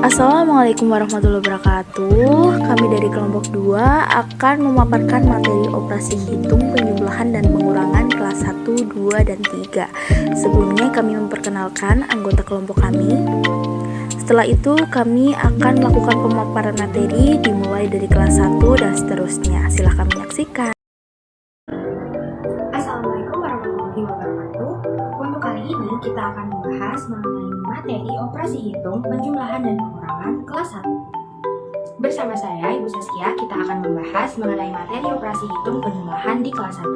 Assalamualaikum warahmatullahi wabarakatuh. Kami dari kelompok 2 akan memaparkan materi operasi hitung, penjumlahan, dan pengurangan kelas 1, 2, dan 3. Sebelumnya kami memperkenalkan anggota kelompok kami. Setelah itu kami akan melakukan pemaparan materi dimulai dari kelas 1 dan seterusnya. Silahkan menyaksikan. Assalamualaikum warahmatullahi wabarakatuh. Untuk kali ini kita akan membahas mengenai materi operasi hitung, penjumlahan, dan pengurangan kelas 1. Bersama saya, Ibu Saskia, kita akan membahas mengenai materi operasi hitung, penjumlahan di kelas 1.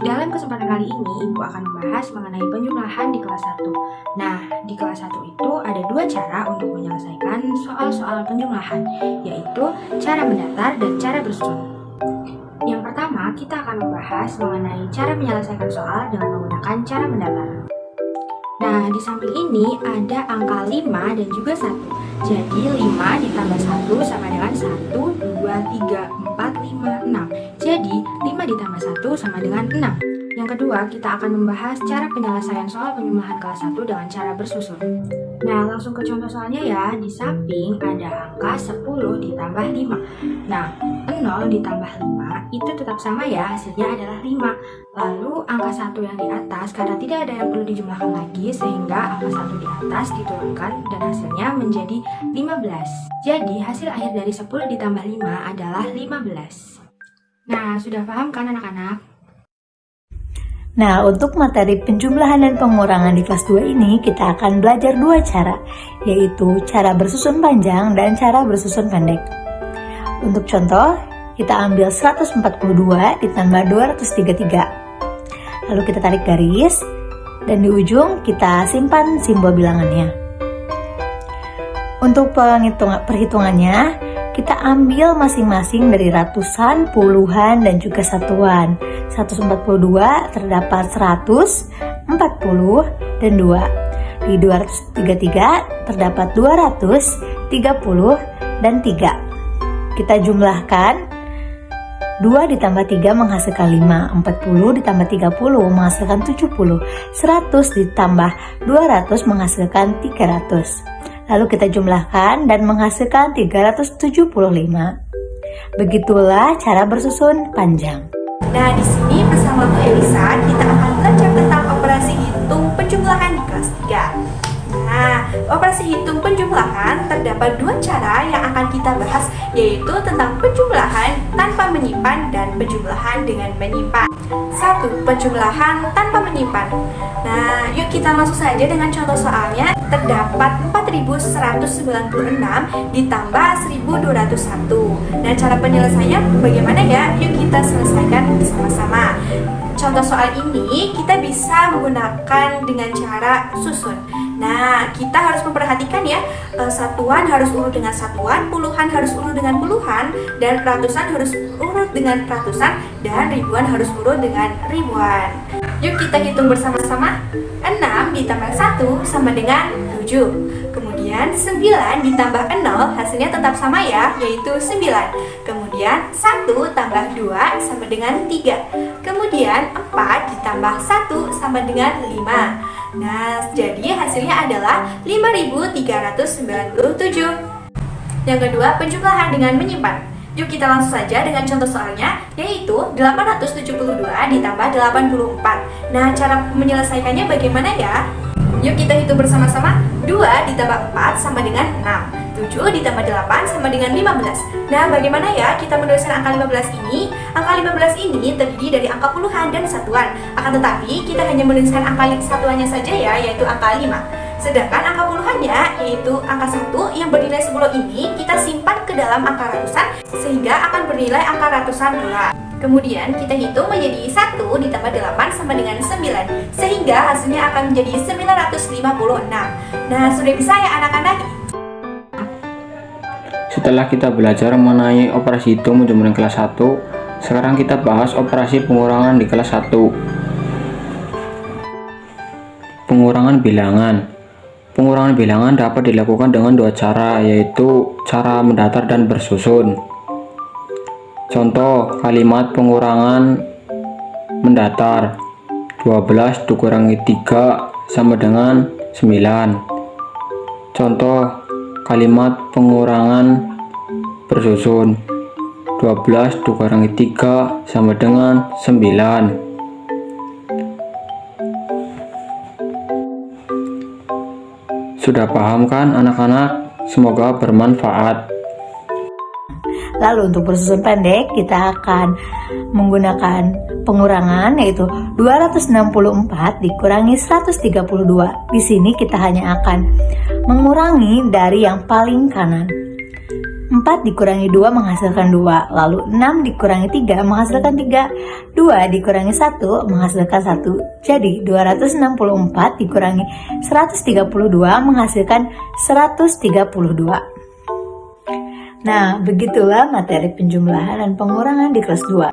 Dalam kesempatan kali ini, Ibu akan membahas mengenai penjumlahan di kelas 1. Nah, di kelas 1 itu ada 2 cara untuk menyelesaikan soal-soal penjumlahan, yaitu cara mendatar dan cara bersusun. Yang pertama, kita akan membahas mengenai cara menyelesaikan soal dengan menggunakan cara mendatar. Nah, di samping ini ada angka 5 dan juga 1. Jadi 5 ditambah 1 sama dengan 1, 2, 3, 4, 5, 6. Jadi 5 ditambah 1 sama dengan 6. Yang kedua, kita akan membahas cara penyelesaian soal penjumlahan kelas 1 dengan cara bersusun. Nah, langsung ke contoh soalnya ya. Di samping ada angka 10 ditambah 5. Nah, 0 ditambah 5 itu tetap sama ya, hasilnya adalah 5. Lalu angka 1 yang di atas, karena tidak ada yang perlu dijumlahkan lagi, sehingga angka 1 di atas diturunkan dan hasilnya menjadi 15. Jadi hasil akhir dari 10 ditambah 5 adalah 15. Nah, sudah paham kan anak-anak? Nah, untuk materi penjumlahan dan pengurangan di kelas 2 ini, kita akan belajar 2 cara, yaitu cara bersusun panjang dan cara bersusun pendek. Untuk contoh, kita ambil 142 ditambah 233. Lalu kita tarik garis, dan di ujung kita simpan simbol bilangannya. Untuk perhitungannya, kita ambil masing-masing dari ratusan, puluhan, dan juga satuan. 142 terdapat 100, 40, dan 2. Di 233 terdapat 200, 30, dan 3. Kita jumlahkan. 2 ditambah 3 menghasilkan 5, 40 ditambah 30 menghasilkan 70, 100 ditambah 200 menghasilkan 300. Lalu kita jumlahkan dan menghasilkan 375. Begitulah cara bersusun panjang. Nah, di sini bersama Bu Elisa kita akan belajar tentang operasi hitung penjumlahan di kelas 3. Nah, operasi hitung penjumlahan terdapat 2 cara yang akan kita bahas, yaitu tentang penjumlahan tanpa menyimpan dan penjumlahan dengan menyimpan. 1. Penjumlahan tanpa menyimpan. Nah, yuk kita masuk saja dengan contoh soalnya. Terdapat 4196 ditambah 1201. Nah, cara penyelesaiannya bagaimana ya? Yuk kita selesaikan bersama-sama. Contoh soal ini kita bisa menggunakan dengan cara susun. Nah, kita harus memperhatikan ya, satuan harus urut dengan satuan, puluhan harus urut dengan puluhan, dan ratusan harus urut dengan ratusan, dan ribuan harus urut dengan ribuan. Yuk kita hitung bersama-sama. 6 ditambah 1 sama dengan 7. Kemudian 9 ditambah 0 hasilnya tetap sama ya, yaitu 9. Kemudian 1 tambah 2 sama dengan 3. Kemudian 4 ditambah 1 sama dengan 5. Nah, jadi hasilnya adalah 5397. Yang kedua, penjumlahan dengan menyimpan. Yuk kita langsung saja dengan contoh soalnya, yaitu 872 ditambah 84. Nah, cara menyelesaikannya bagaimana ya? Yuk kita hitung bersama-sama. 2 ditambah 4 sama dengan 6. 7 ditambah 8 sama dengan 15. Nah, bagaimana ya kita menuliskan angka 15 ini? Angka 15 ini terdiri dari angka puluhan dan satuan. Akan tetapi, kita hanya menuliskan angka satuannya saja ya, yaitu angka 5. Sedangkan angka puluhannya, yaitu angka 1 yang bernilai 10 ini, kita simpan ke dalam angka ratusan, sehingga akan bernilai angka ratusan pula. Kemudian kita hitung menjadi 1 ditambah 8 sama dengan 9, sehingga hasilnya akan menjadi 956. Nah, sudah bisa ya anak-anak? Setelah kita belajar mengenai operasi hitung penjumlahan kelas 1, sekarang kita bahas operasi pengurangan di kelas 1. Pengurangan bilangan. Pengurangan bilangan dapat dilakukan dengan 2 cara, yaitu cara mendatar dan bersusun. Contoh kalimat pengurangan mendatar. 12 dikurangi 3 sama dengan 9. Contoh kalimat pengurangan bersusun. 12 dikurangi 3 sama dengan 9. Sudah paham kan anak-anak? Semoga bermanfaat. Lalu untuk bersusun pendek kita akan menggunakan pengurangan, yaitu 264 dikurangi 132. Di sini kita hanya akan mengurangi dari yang paling kanan. 4 dikurangi 2 menghasilkan 2, lalu 6 dikurangi 3 menghasilkan 3, 2 dikurangi 1 menghasilkan 1. Jadi 264 dikurangi 132 menghasilkan 132. Nah, begitulah materi penjumlahan dan pengurangan di kelas 2.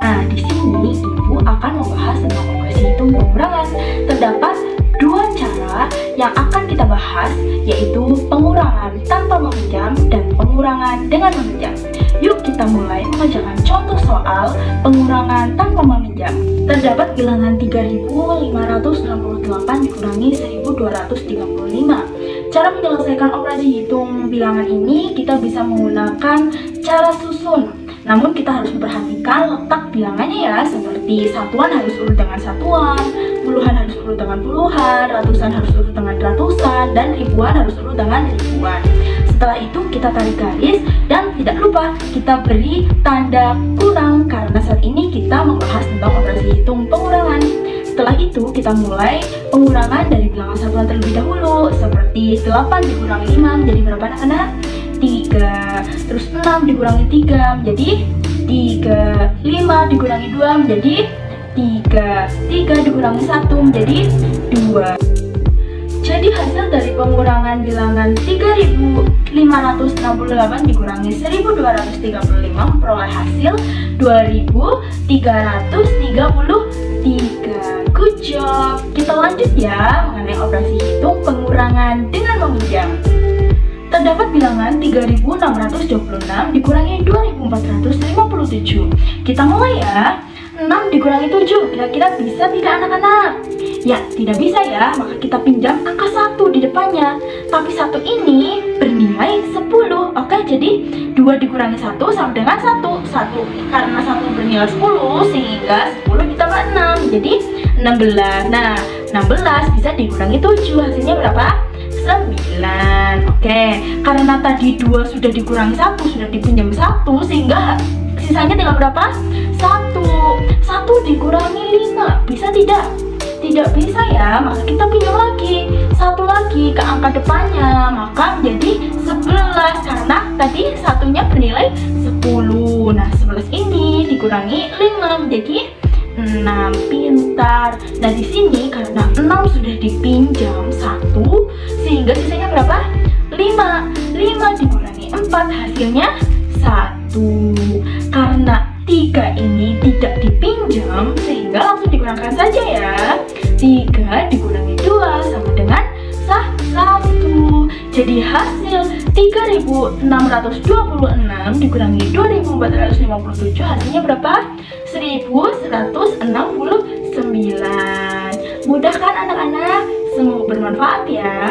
Nah, di sini Ibu akan membahas tentang operasi hitung pengurangan. Terdapat dua cara yang akan kita bahas, yaitu pengurangan tanpa meminjam dan pengurangan dengan meminjam. Yuk kita mulai mengerjakan contoh soal pengurangan tanpa meminjam. Terdapat bilangan 3.568 dikurangi 1.235. Cara menyelesaikan operasi hitung bilangan ini kita bisa menggunakan cara susun. Namun kita harus memperhatikan letak bilangannya ya, seperti satuan harus urut dengan satuan, puluhan harus urut dengan puluhan, ratusan harus urut dengan ratusan, dan ribuan harus urut dengan ribuan. Setelah itu kita tarik garis dan tidak lupa kita beri tanda kurang karena saat ini kita membahas tentang operasi hitung pengurangan. Setelah itu kita mulai pengurangan dari bilangan satuan terlebih dahulu, seperti 8 dikurangi 5 menjadi berapa anak-anak? 3. Terus 6 dikurangi 3 menjadi 3. 5 dikurangi 2 menjadi 3. 3 dikurangi 1 menjadi 2. Jadi hasil dari pengurangan bilangan 3.568 dikurangi 1.235 memperoleh hasil 2.333. Good job. Kita lanjut ya mengenai operasi hitung pengurangan dengan meminjam. Terdapat bilangan 3.626 dikurangi 2.457. Kita mulai ya. 6 dikurangi 7, kira-kira bisa tidak anak-anak? Ya, tidak bisa ya, maka kita pinjam angka 1 di depannya. Tapi 1 ini bernilai 10. Oke, jadi 2 dikurangi 1 sama dengan 1. Karena 1 bernilai 10, sehingga 10 ditambah 6, jadi 16. Nah, 16 bisa dikurangi 7, hasilnya berapa? 9. Oke, karena tadi 2 sudah dikurangi 1, sudah dipinjam 1, sehingga sisanya tinggal berapa? 1 dikurangi 5, bisa tidak? Tidak bisa ya, maka kita pinjam lagi 1 lagi ke angka depannya, maka menjadi 11 karena tadi satunya bernilai 10. Nah, 11 ini dikurangi 5 menjadi 6. Pintar. Nah, di sini karena 6 sudah dipinjam 1, sehingga sisanya berapa? 5 dikurangi 4, hasilnya 1. Karena 3 ini tidak dipinjam, sehingga langsung dikurangkan saja ya. 3 dikurangi 2 sama dengan 1. Jadi hasil 3.626 dikurangi 2.457, hasilnya berapa? 1.169. Mudah kan anak-anak? Semoga bermanfaat ya.